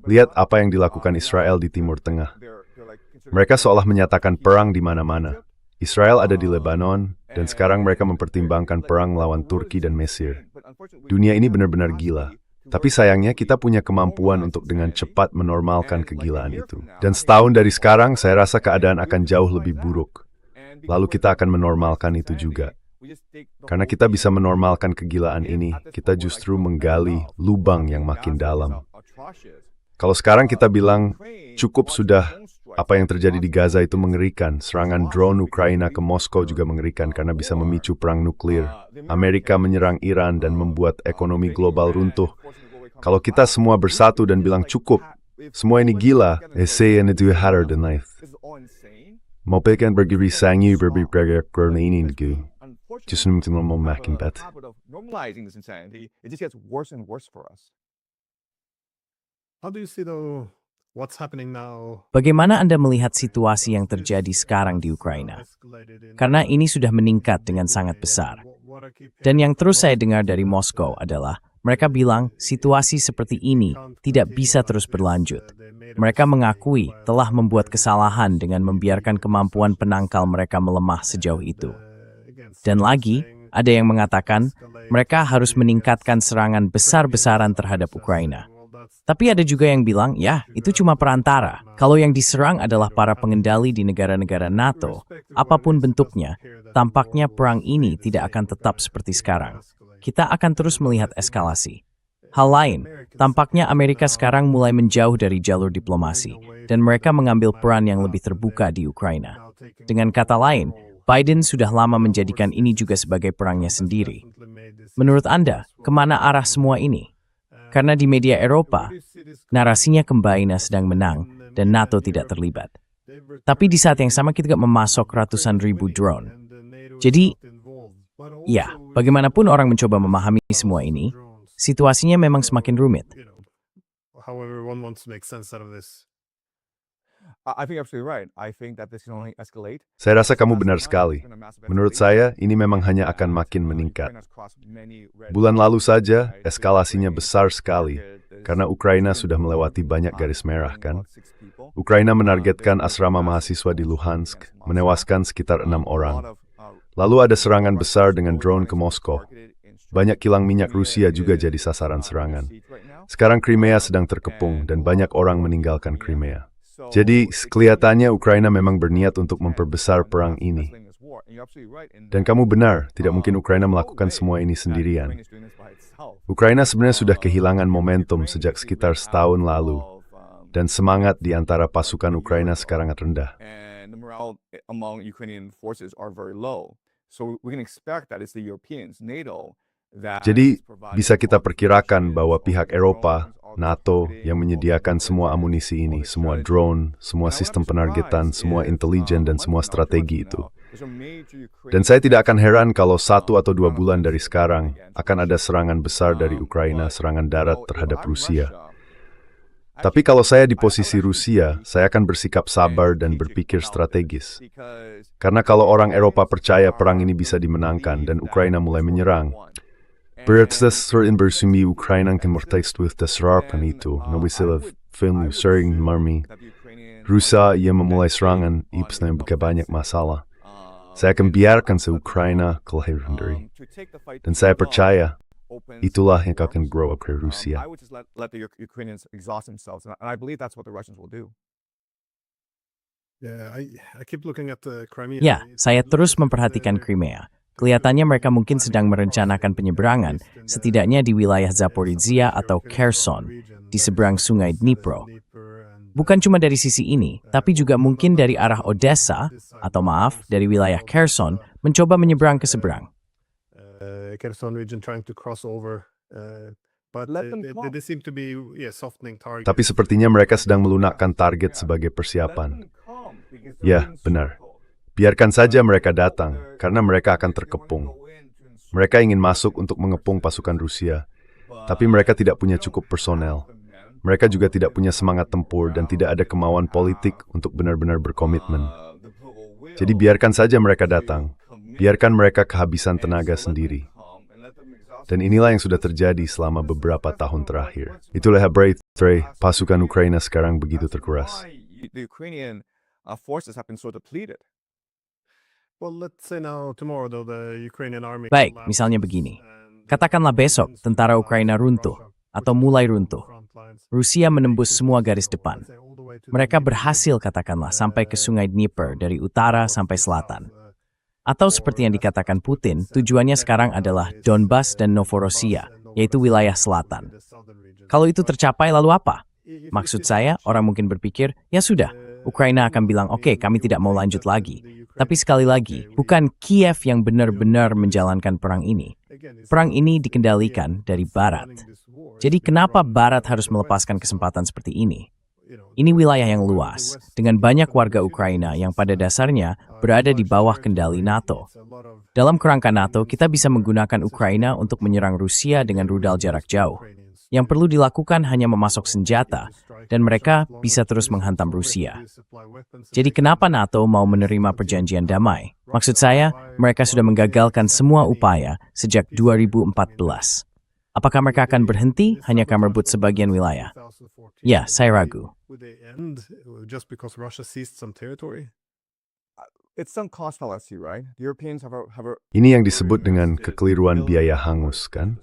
Lihat apa yang dilakukan Israel di Timur Tengah. Mereka seolah menyatakan perang di mana-mana. Israel ada di Lebanon, dan sekarang mereka mempertimbangkan perang melawan Turki dan Mesir. Dunia ini benar-benar gila. Tapi sayangnya kita punya kemampuan untuk dengan cepat menormalkan kegilaan itu. Dan setahun dari sekarang, saya rasa keadaan akan jauh lebih buruk. Lalu kita akan menormalkan itu juga. Karena kita bisa menormalkan kegilaan ini, kita justru menggali lubang yang makin dalam. Kalau sekarang kita bilang, cukup sudah, apa yang terjadi di Gaza itu mengerikan. Serangan drone Ukraina ke Moskow juga mengerikan karena bisa memicu perang nuklir. Amerika menyerang Iran dan membuat ekonomi global runtuh. Kalau kita semua bersatu dan bilang cukup, semua ini gila, saya itu harder than life. Mau pengen berdiri sangi berbicara karena ini gitu. Justru mau makin bad. How do you see though what's happening now? Bagaimana Anda melihat situasi yang terjadi sekarang di Ukraina? Karena ini sudah meningkat dengan sangat besar. Dan yang terus saya dengar dari Moskow adalah, mereka bilang situasi seperti ini tidak bisa terus berlanjut. Mereka mengakui telah membuat kesalahan dengan membiarkan kemampuan penangkal mereka melemah sejauh itu. Dan lagi, ada yang mengatakan mereka harus meningkatkan serangan besar-besaran terhadap Ukraina. Tapi ada juga yang bilang, ya, itu cuma perantara. Kalau yang diserang adalah para pengendali di negara-negara NATO, apapun bentuknya, tampaknya perang ini tidak akan tetap seperti sekarang. Kita akan terus melihat eskalasi. Hal lain, tampaknya Amerika sekarang mulai menjauh dari jalur diplomasi, dan mereka mengambil peran yang lebih terbuka di Ukraina. Dengan kata lain, Biden sudah lama menjadikan ini juga sebagai perangnya sendiri. Menurut Anda, kemana arah semua ini? Karena di media Eropa, narasinya Kembaina sedang menang dan NATO tidak terlibat. Tapi di saat yang sama kita memasok ratusan ribu drone. Jadi, ya, bagaimanapun orang mencoba memahami semua ini, situasinya memang semakin rumit. However one wants to make sense out of this. I think you're absolutely right. I think that this can only escalate. Saya rasa kamu benar sekali. Menurut saya, ini memang hanya akan makin meningkat. Bulan lalu saja, eskalasinya besar sekali, karena Ukraina sudah melewati banyak garis merah, kan? Ukraina menargetkan asrama mahasiswa di Luhansk, menewaskan sekitar 6 orang. Lalu ada serangan besar dengan drone ke Moskow. Banyak kilang minyak Rusia juga jadi sasaran serangan. Sekarang Crimea sedang terkepung, dan banyak orang meninggalkan Crimea. Jadi, kelihatannya Ukraina memang berniat untuk memperbesar perang ini. Dan kamu benar, tidak mungkin Ukraina melakukan semua ini sendirian. Ukraina sebenarnya sudah kehilangan momentum sejak sekitar setahun lalu, dan semangat di antara pasukan Ukraina sekarang rendah. Jadi, bisa kita perkirakan bahwa pihak Eropa, NATO, yang menyediakan semua amunisi ini, semua drone, semua sistem penargetan, semua intelijen, dan semua strategi itu. Dan saya tidak akan heran kalau 1 atau 2 bulan dari sekarang akan ada serangan besar dari Ukraina, serangan darat terhadap Rusia. Tapi kalau saya di posisi Rusia, saya akan bersikap sabar dan berpikir strategis. Karena kalau orang Eropa percaya perang ini bisa dimenangkan dan Ukraina mulai menyerang, berarti bersumi Ukraina akan bertaistwith dasarapan itu, nawisila film sering marmi. Rusia yang memulai serangan, ipsnya banyak masalah. Saya akan biarkan se-Ukraina kelahiran dari. Dan saya percaya, itulah yang akan grow up ke Rusia. Ya, saya terus memperhatikan Crimea. Kelihatannya mereka mungkin sedang merencanakan penyeberangan, setidaknya di wilayah Zaporizhia atau Kherson, di seberang sungai Dnipro. Bukan cuma dari sisi ini, tapi juga mungkin dari arah Odessa, atau maaf, dari wilayah Kherson, mencoba menyeberang ke seberang. Kherson region trying to cross over But Let them they seem to be softening targets. Tapi sepertinya mereka sedang melunakkan target sebagai persiapan. Ya, benar. Biarkan saja mereka datang, karena mereka akan terkepung. Mereka ingin masuk untuk mengepung pasukan Rusia, tapi mereka tidak punya cukup personel. Mereka juga tidak punya semangat tempur dan tidak ada kemauan politik untuk benar-benar berkomitmen. Jadi biarkan saja mereka datang. Biarkan mereka kehabisan tenaga sendiri. Dan inilah yang sudah terjadi selama beberapa tahun terakhir. Itulah Trey, pasukan Ukraina sekarang begitu terkuras. The Ukrainian forces have been so depleted. Well, let's say now tomorrow though the Ukrainian army Baik, collapses misalnya begini. and Katakanlah besok tentara Ukraina runtuh atau mulai runtuh. Rusia menembus semua garis depan. Mereka berhasil katakanlah sampai ke sungai Dnieper dari utara sampai selatan. Atau seperti yang dikatakan Putin, tujuannya sekarang adalah Donbas dan Novorossiya, yaitu wilayah selatan. Kalau itu tercapai lalu apa? Maksud saya, orang mungkin berpikir, ya sudah, Ukraina akan bilang, oke, kami tidak mau lanjut lagi. Tapi sekali lagi, bukan Kiev yang benar-benar menjalankan perang ini. Perang ini dikendalikan dari Barat. Jadi kenapa Barat harus melepaskan kesempatan seperti ini? Ini wilayah yang luas, dengan banyak warga Ukraina yang pada dasarnya berada di bawah kendali NATO. Dalam kerangka NATO, kita bisa menggunakan Ukraina untuk menyerang Rusia dengan rudal jarak jauh. Yang perlu dilakukan hanya memasok senjata, dan mereka bisa terus menghantam Rusia. Jadi kenapa NATO mau menerima perjanjian damai? Maksud saya, mereka sudah menggagalkan semua upaya sejak 2014. Apakah mereka akan berhenti hanya karena merebut sebagian wilayah? Ya, saya ragu. Would they end just because Russia seized some territory? It's sunk cost fallacy, right? The Europeans have Ini yang disebut dengan kekeliruan biaya hangus, kan?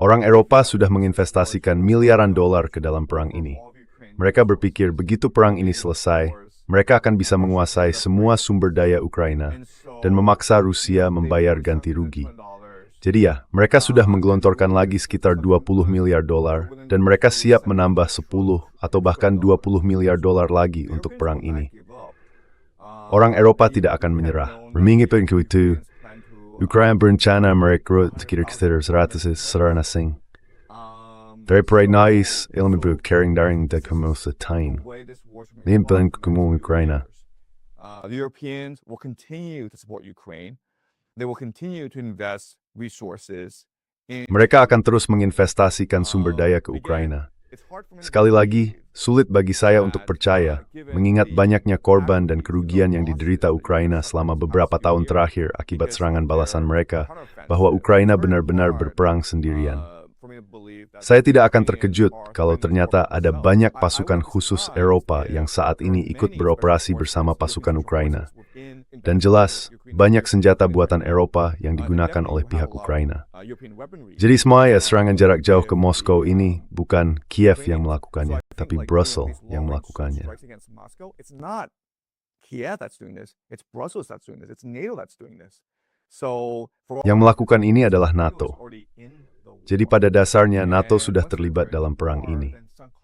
Orang Eropa sudah menginvestasikan miliaran dolar ke dalam perang ini. Mereka berpikir begitu perang ini selesai, mereka akan bisa menguasai semua sumber daya Ukraina dan memaksa Rusia membayar ganti rugi. Jadi ya, mereka sudah menggelontorkan lagi sekitar 20 miliar dolar dan mereka siap menambah 10 atau bahkan 20 miliar dolar lagi untuk perang ini. Orang Eropa tidak akan menyerah. Remingipin itu, Ukraina berencana merekrut sekitar 100 serangan asing. Dari perenais ilmu carrying daring dekomosatain. Nimpelin kekumuh Ukraina. The Europeans will continue to support Ukraine. They will continue to invest resources in. Mereka akan terus menginvestasikan sumber daya ke Ukraina. Sekali lagi, sulit bagi saya untuk percaya, mengingat banyaknya korban dan kerugian yang diderita Ukraina selama beberapa tahun terakhir akibat serangan balasan mereka, bahwa Ukraina benar-benar berperang sendirian. Saya tidak akan terkejut kalau ternyata ada banyak pasukan khusus Eropa yang saat ini ikut beroperasi bersama pasukan Ukraina. Dan jelas, banyak senjata buatan Eropa yang digunakan oleh pihak Ukraina. Jadi semua serangan jarak jauh ke Moskow ini bukan Kiev yang melakukannya, tapi Brussels yang melakukannya. It's not Kiev that's doing this. It's Brussels that's doing this. It's NATO that's doing this. So Yang melakukan ini adalah NATO. Jadi pada dasarnya NATO sudah terlibat dalam perang ini.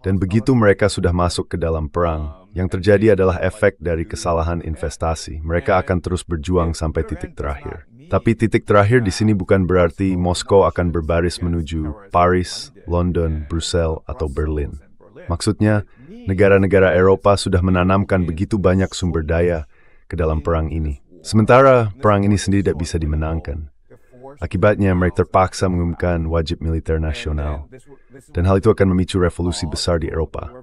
Dan begitu mereka sudah masuk ke dalam perang, yang terjadi adalah efek dari kesalahan investasi. Mereka akan terus berjuang sampai titik terakhir. Tapi titik terakhir di sini bukan berarti Moskow akan berbaris menuju Paris, London, Brussels, atau Berlin. Maksudnya, negara-negara Eropa sudah menanamkan begitu banyak sumber daya ke dalam perang ini. Sementara perang ini sendiri tidak bisa dimenangkan. Akibatnya mereka terpaksa mengumumkan wajib militer nasional. Dan hal itu akan memicu revolusi besar di Eropa.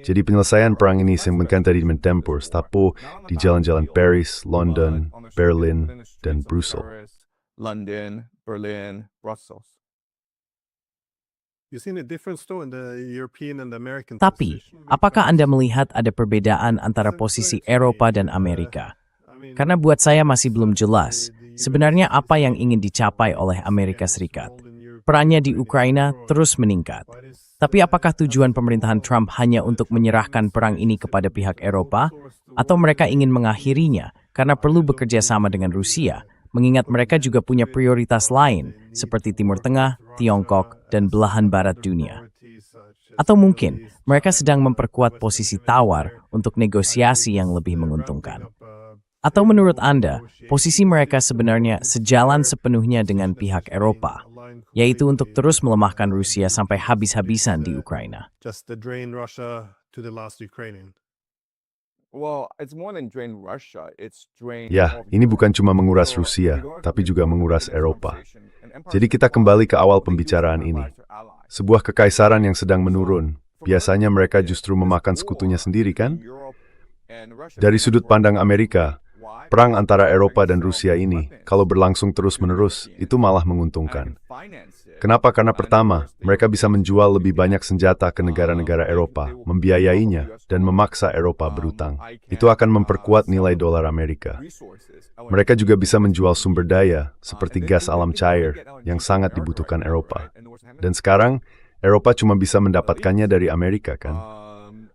Jadi penyelesaian perang ini bukan tadi di tempur, tapi di jalan-jalan Paris, London, Berlin, dan Brussels. London, Berlin, Brussels. You seen a difference though in the European and the American Tapi, position? apakah Anda melihat ada perbedaan antara posisi Eropa dan Amerika? Karena buat saya masih belum jelas, sebenarnya apa yang ingin dicapai oleh Amerika Serikat. Perannya di Ukraina terus meningkat. Tapi apakah tujuan pemerintahan Trump hanya untuk menyerahkan perang ini kepada pihak Eropa? Atau mereka ingin mengakhirinya karena perlu bekerja sama dengan Rusia, mengingat mereka juga punya prioritas lain, seperti Timur Tengah, Tiongkok, dan belahan barat dunia? Atau mungkin mereka sedang memperkuat posisi tawar untuk negosiasi yang lebih menguntungkan? Atau menurut Anda, posisi mereka sebenarnya sejalan sepenuhnya dengan pihak Eropa? yaitu untuk terus melemahkan Rusia sampai habis-habisan di Ukraina. Just drain Russia to the last Ukrainian. Well, it's more than drain Russia, it's drain Ya, all of ini Europe. bukan cuma menguras So, Rusia, regardless tapi of juga the menguras this Eropa. conversation, an empire Jadi kita system, kembali ke awal they use pembicaraan their ini. allies or allies. Sebuah kekaisaran yang sedang menurun. Biasanya mereka justru memakan sekutunya sendiri, kan? Dari sudut pandang Amerika, perang antara Eropa dan Rusia ini, kalau berlangsung terus-menerus, itu malah menguntungkan. Kenapa? Karena pertama, mereka bisa menjual lebih banyak senjata ke negara-negara Eropa, membiayainya, dan memaksa Eropa berutang. Itu akan memperkuat nilai dolar Amerika. Mereka juga bisa menjual sumber daya, seperti gas alam cair, yang sangat dibutuhkan Eropa. Dan sekarang, Eropa cuma bisa mendapatkannya dari Amerika, kan?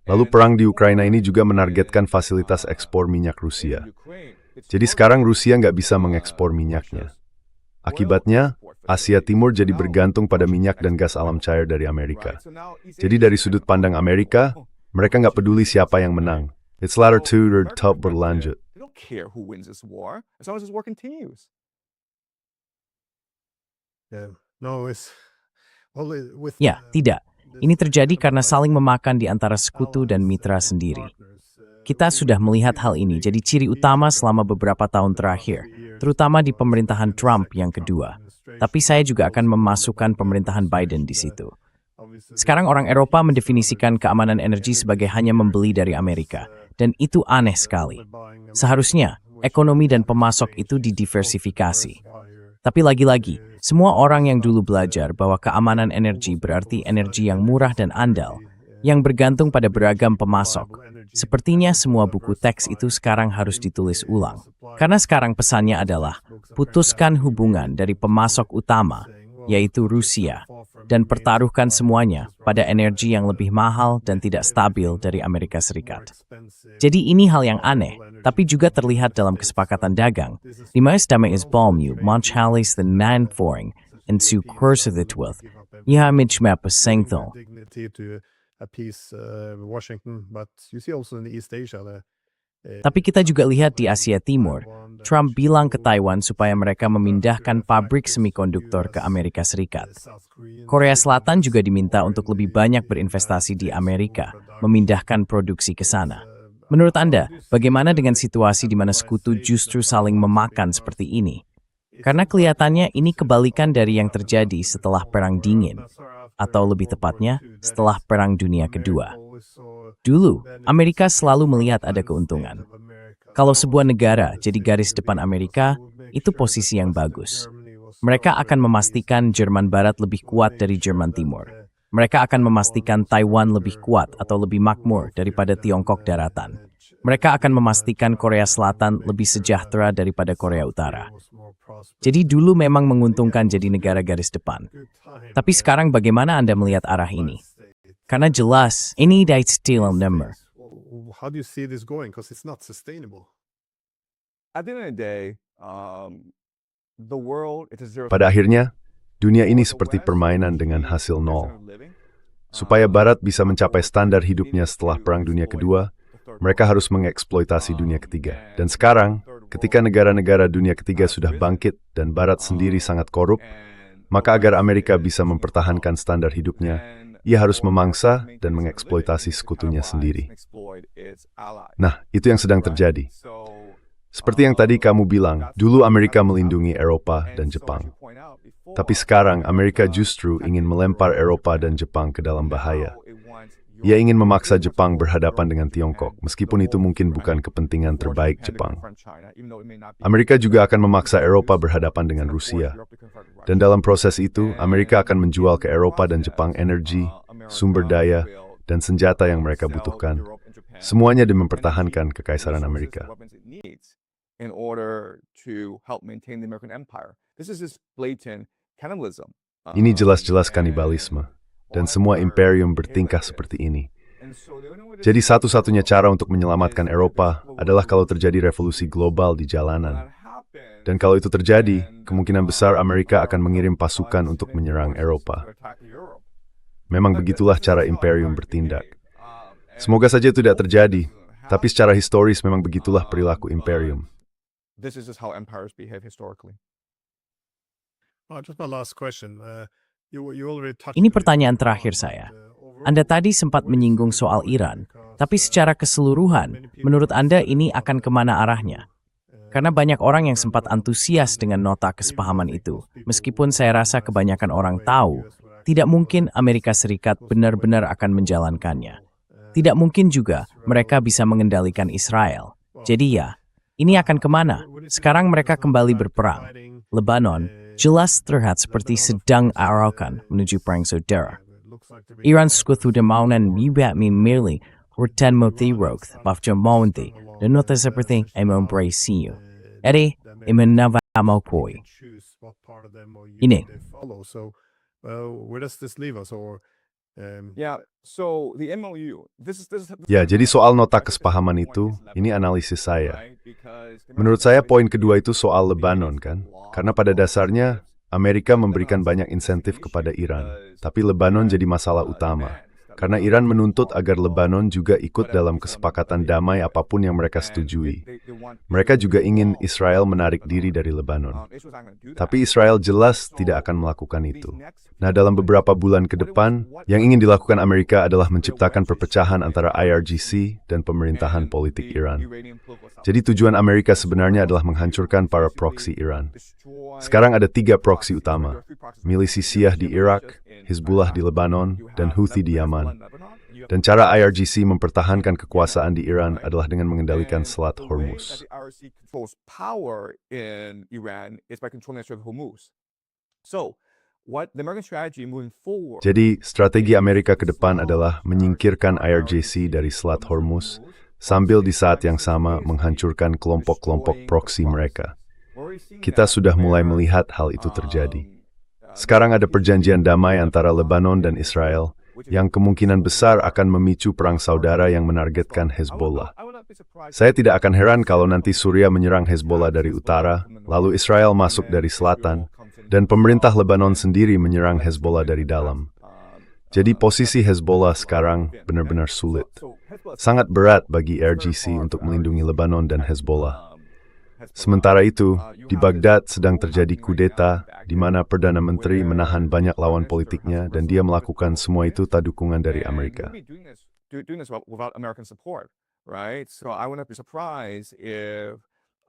Lalu perang di Ukraina ini juga menargetkan fasilitas ekspor minyak Rusia. Jadi sekarang Rusia nggak bisa mengekspor minyaknya. Akibatnya, Asia Timur jadi bergantung pada minyak dan gas alam cair dari Amerika. Jadi dari sudut pandang Amerika, mereka nggak peduli siapa yang menang. It's ladder to or top berlanjut. They don't care who wins this war as long as this war continues. Yeah. No, it's with Ya, tidak. Ini terjadi karena saling memakan di antara sekutu dan mitra sendiri. Kita sudah melihat hal ini jadi ciri utama selama beberapa tahun terakhir, terutama di pemerintahan Trump yang kedua. Tapi saya juga akan memasukkan pemerintahan Biden di situ. Sekarang orang Eropa mendefinisikan keamanan energi sebagai hanya membeli dari Amerika, dan itu aneh sekali. Seharusnya, ekonomi dan pemasok itu didiversifikasi. Tapi lagi-lagi, semua orang yang dulu belajar bahwa keamanan energi berarti energi yang murah dan andal, yang bergantung pada beragam pemasok. Sepertinya semua buku teks itu sekarang harus ditulis ulang. Karena sekarang pesannya adalah, putuskan hubungan dari pemasok utama, yaitu Rusia, dan pertaruhkan semuanya pada energi yang lebih mahal dan tidak stabil dari Amerika Serikat. Jadi ini hal yang aneh, tapi juga terlihat dalam kesepakatan dagang, di mana damai Balmu, Monchalis dan Manforing, en su course of the 12th, Yamich map sengthol. dignity to appease Washington, but you see also in East Asia Tapi kita juga lihat di Asia Timur, Trump bilang ke Taiwan supaya mereka memindahkan pabrik semikonduktor ke Amerika Serikat. Korea Selatan juga diminta untuk lebih banyak berinvestasi di Amerika, memindahkan produksi ke sana. Menurut Anda, bagaimana dengan situasi di mana sekutu justru saling memakan seperti ini? Karena kelihatannya ini kebalikan dari yang terjadi setelah Perang Dingin, atau lebih tepatnya, setelah Perang Dunia Kedua. Dulu, Amerika selalu melihat ada keuntungan. Kalau sebuah negara jadi garis depan Amerika, itu posisi yang bagus. Mereka akan memastikan Jerman Barat lebih kuat dari Jerman Timur. Mereka akan memastikan Taiwan lebih kuat atau lebih makmur daripada Tiongkok daratan. Mereka akan memastikan Korea Selatan lebih sejahtera daripada Korea Utara. Jadi dulu memang menguntungkan jadi negara garis depan. Tapi sekarang bagaimana Anda melihat arah ini? Karena jelas, ini tidak still number. How do you see this going? Because it's not sustainable. At the end of the day, the world, it's a zero. Pada akhirnya, dunia ini seperti permainan dengan hasil nol. Supaya Barat bisa mencapai standar hidupnya setelah Perang Dunia Kedua, mereka harus mengeksploitasi dunia ketiga. Dan sekarang, ketika negara-negara dunia ketiga sudah bangkit dan Barat sendiri sangat korup, maka agar Amerika bisa mempertahankan standar hidupnya, ia harus memangsa dan mengeksploitasi sekutunya sendiri. Nah, itu yang sedang terjadi. Seperti yang tadi kamu bilang, dulu Amerika melindungi Eropa dan Jepang. Tapi sekarang Amerika justru ingin melempar Eropa dan Jepang ke dalam bahaya. Ia ingin memaksa Jepang berhadapan dengan Tiongkok, meskipun itu mungkin bukan kepentingan terbaik Jepang. Amerika juga akan memaksa Eropa berhadapan dengan Rusia. Dan dalam proses itu, Amerika akan menjual ke Eropa dan Jepang energi, sumber daya, dan senjata yang mereka butuhkan. Semuanya demi mempertahankan kekaisaran Amerika. In order to help maintain the American empire. This is just blatant cannibalism. Ini jelas-jelas kanibalisme. Dan semua imperium bertingkah seperti ini. Jadi satu-satunya cara untuk menyelamatkan Eropa adalah kalau terjadi revolusi global di jalanan. Dan kalau itu terjadi, kemungkinan besar Amerika akan mengirim pasukan untuk menyerang Eropa. Memang begitulah cara imperium bertindak. Semoga saja itu tidak terjadi, tapi secara historis memang begitulah perilaku imperium. This is just how empires behave historically. Just my last question. You already touched Ini a bit pertanyaan on terakhir it, saya. overall, Anda tadi sempat menyinggung soal Iran, tapi secara keseluruhan, menurut Anda ini akan kemana arahnya? Karena banyak orang yang sempat antusias dengan nota kesepahaman itu, meskipun saya rasa kebanyakan orang tahu, tidak mungkin Amerika Serikat benar-benar akan menjalankannya. Tidak mungkin juga mereka bisa mengendalikan Israel. Jadi ya, ini akan kemana? Sekarang mereka kembali berperang. Lebanon jelas terlihat seperti sedang arahkan menuju perang saudara. Iran sekutu maunan mibami merely horten motirok bafja maunti dan nota seperti embrace. Eri imenavamokoi. Ini. So, where does this leave us? Yeah, so the MOU, Ya, jadi soal nota kesepahaman itu, ini analisis saya. Menurut saya poin kedua itu soal Lebanon kan? Karena pada dasarnya Amerika memberikan banyak insentif kepada Iran, tapi Lebanon jadi masalah utama. Karena Iran menuntut agar Lebanon juga ikut dalam kesepakatan damai apapun yang mereka setujui. Mereka juga ingin Israel menarik diri dari Lebanon. Tapi Israel jelas tidak akan melakukan itu. Nah, dalam beberapa bulan ke depan, yang ingin dilakukan Amerika adalah menciptakan perpecahan antara IRGC dan pemerintahan politik Iran. Jadi tujuan Amerika sebenarnya adalah menghancurkan para proksi Iran. Sekarang ada 3 proksi utama, milisi Syiah di Irak, Hizbullah di Lebanon, dan Houthi di Yaman. Dan cara IRGC mempertahankan kekuasaan di Iran adalah dengan mengendalikan Selat Hormuz. Jadi, strategi Amerika ke depan adalah menyingkirkan IRGC dari Selat Hormuz, sambil di saat yang sama menghancurkan kelompok-kelompok proksi mereka. Kita sudah mulai melihat hal itu terjadi. Sekarang ada perjanjian damai antara Lebanon dan Israel, yang kemungkinan besar akan memicu perang saudara yang menargetkan Hezbollah. Saya tidak akan heran kalau nanti Suriah menyerang Hezbollah dari utara, lalu Israel masuk dari selatan, dan pemerintah Lebanon sendiri menyerang Hezbollah dari dalam. Jadi posisi Hezbollah sekarang benar-benar sulit. Sangat berat bagi IRGC untuk melindungi Lebanon dan Hezbollah. Sementara itu, di Baghdad sedang terjadi kudeta, di mana Perdana Menteri menahan banyak lawan politiknya dan dia melakukan semua itu tanpa dukungan dari Amerika.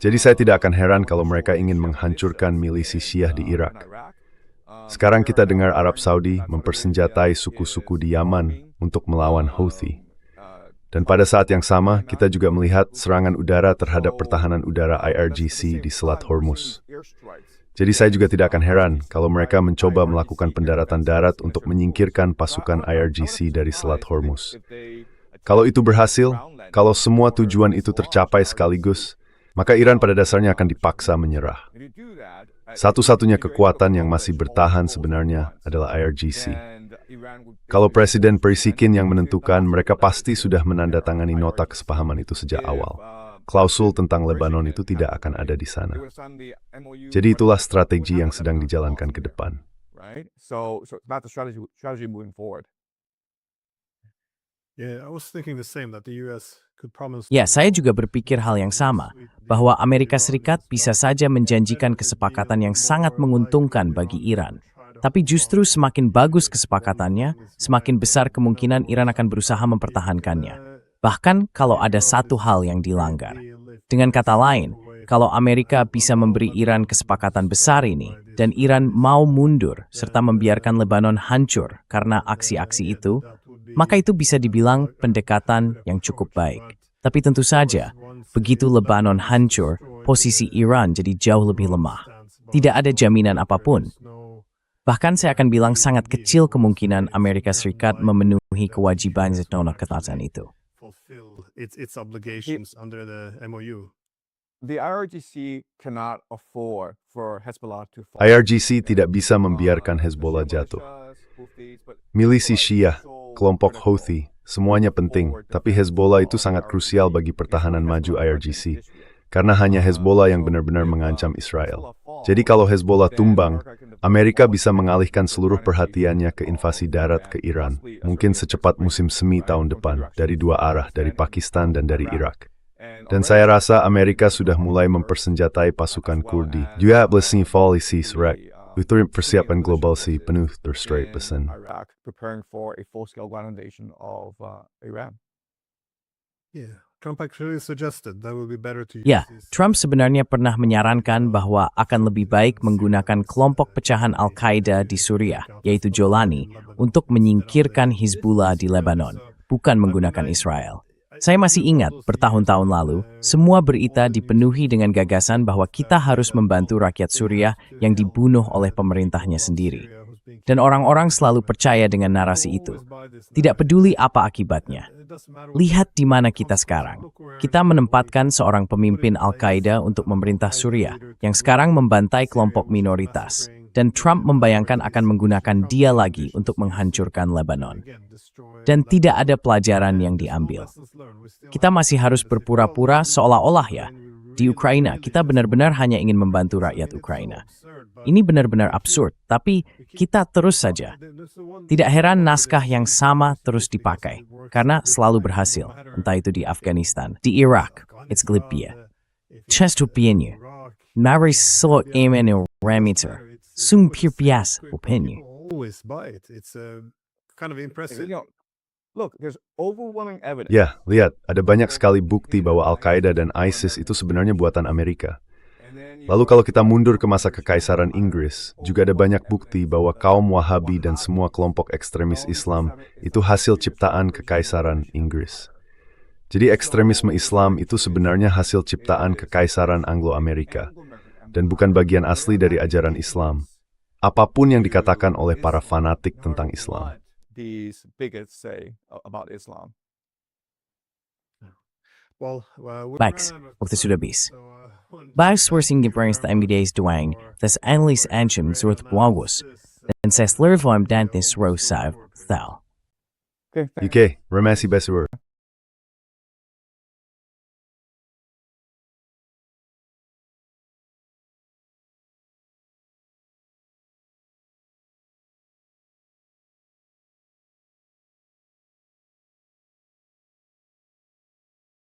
Jadi saya tidak akan heran kalau mereka ingin menghancurkan milisi Syiah di Irak. Sekarang kita dengar Arab Saudi mempersenjatai suku-suku di Yaman untuk melawan Houthi. Dan pada saat yang sama, kita juga melihat serangan udara terhadap pertahanan udara IRGC di Selat Hormuz. Jadi saya juga tidak akan heran kalau mereka mencoba melakukan pendaratan darat untuk menyingkirkan pasukan IRGC dari Selat Hormuz. Kalau itu berhasil, kalau semua tujuan itu tercapai sekaligus, maka Iran pada dasarnya akan dipaksa menyerah. Satu-satunya kekuatan yang masih bertahan sebenarnya adalah IRGC. Kalau Presiden Perisikin yang menentukan, mereka pasti sudah menandatangani nota kesepahaman itu sejak awal. Klausul tentang Lebanon itu tidak akan ada di sana. Jadi itulah strategi yang sedang dijalankan ke depan. Ya, saya juga berpikir hal yang sama, bahwa Amerika Serikat bisa saja menjanjikan kesepakatan yang sangat menguntungkan bagi Iran. Tapi justru semakin bagus kesepakatannya, semakin besar kemungkinan Iran akan berusaha mempertahankannya. Bahkan kalau ada satu hal yang dilanggar. Dengan kata lain, kalau Amerika bisa memberi Iran kesepakatan besar ini, dan Iran mau mundur serta membiarkan Lebanon hancur karena aksi-aksi itu, maka itu bisa dibilang pendekatan yang cukup baik. Tapi tentu saja, begitu Lebanon hancur, posisi Iran jadi jauh lebih lemah. Tidak ada jaminan apapun. Bahkan saya akan bilang sangat kecil kemungkinan Amerika Serikat memenuhi kewajiban zona ketatsan itu. Its obligations under the MOU. The IRGC cannot afford for Hezbollah to fall. IRGC tidak bisa membiarkan Hezbollah jatuh. Milisi Syiah, kelompok Houthi, semuanya penting, tapi Hezbollah itu sangat krusial bagi pertahanan maju IRGC. Karena hanya Hezbollah yang benar-benar mengancam Israel. Jadi kalau Hezbollah tumbang, Amerika bisa mengalihkan seluruh perhatiannya ke invasi darat ke Iran, mungkin secepat musim semi tahun depan, dari dua arah, dari Pakistan dan dari Irak. Dan saya rasa Amerika sudah mulai mempersenjatai pasukan Kurdi. Juga policy surat. Itu persiapan global sih penuh terstraight in pesan. Iraq, preparing for a full-scale ground invasion of Iran. Yeah, Trump actually suggested that would be better to use Ya, these- Trump sebenarnya pernah menyarankan bahwa akan lebih baik menggunakan kelompok pecahan Al-Qaeda di Suriah, yaitu Jolani, untuk menyingkirkan Hizbullah di Lebanon, bukan menggunakan Israel. Saya masih ingat, bertahun-tahun lalu, semua berita dipenuhi dengan gagasan bahwa kita harus membantu rakyat Suriah yang dibunuh oleh pemerintahnya sendiri. Dan orang-orang selalu percaya dengan narasi itu. Tidak peduli apa akibatnya. Lihat di mana kita sekarang. Kita menempatkan seorang pemimpin Al-Qaeda untuk memerintah Suriah, yang sekarang membantai kelompok minoritas. Dan Trump membayangkan akan menggunakan dia lagi untuk menghancurkan Lebanon. Dan tidak ada pelajaran yang diambil. Kita masih harus berpura-pura seolah-olah ya. Di Ukraina, kita benar-benar hanya ingin membantu rakyat Ukraina. Ini benar-benar absurd, tapi kita terus saja. Tidak heran naskah yang sama terus dipakai, karena selalu berhasil, entah itu di Afghanistan, di Irak, it's glibia. Chestupienyu, Mary so emenu remiter, sung pirpias openyu. Always buy it. It's kind of impressive. Look, there's overwhelming evidence. Ya, lihat, ada banyak sekali bukti bahwa Al-Qaeda dan ISIS itu sebenarnya buatan Amerika. Lalu kalau kita mundur ke masa kekaisaran Inggris, juga ada banyak bukti bahwa kaum Wahabi dan semua kelompok ekstremis Islam itu hasil ciptaan kekaisaran Inggris. Jadi ekstremisme Islam itu sebenarnya hasil ciptaan kekaisaran Anglo-Amerika dan bukan bagian asli dari ajaran Islam. Apapun yang dikatakan oleh para fanatik tentang Islam. These bigots say about Islam. Baik, waktu sudah habis. Baik sourcing Gibrans the MBD's doang, das analis ancient zurth blagus, dan ses lervorm dantis rose sav, thou. Okay, UK, remasi besar.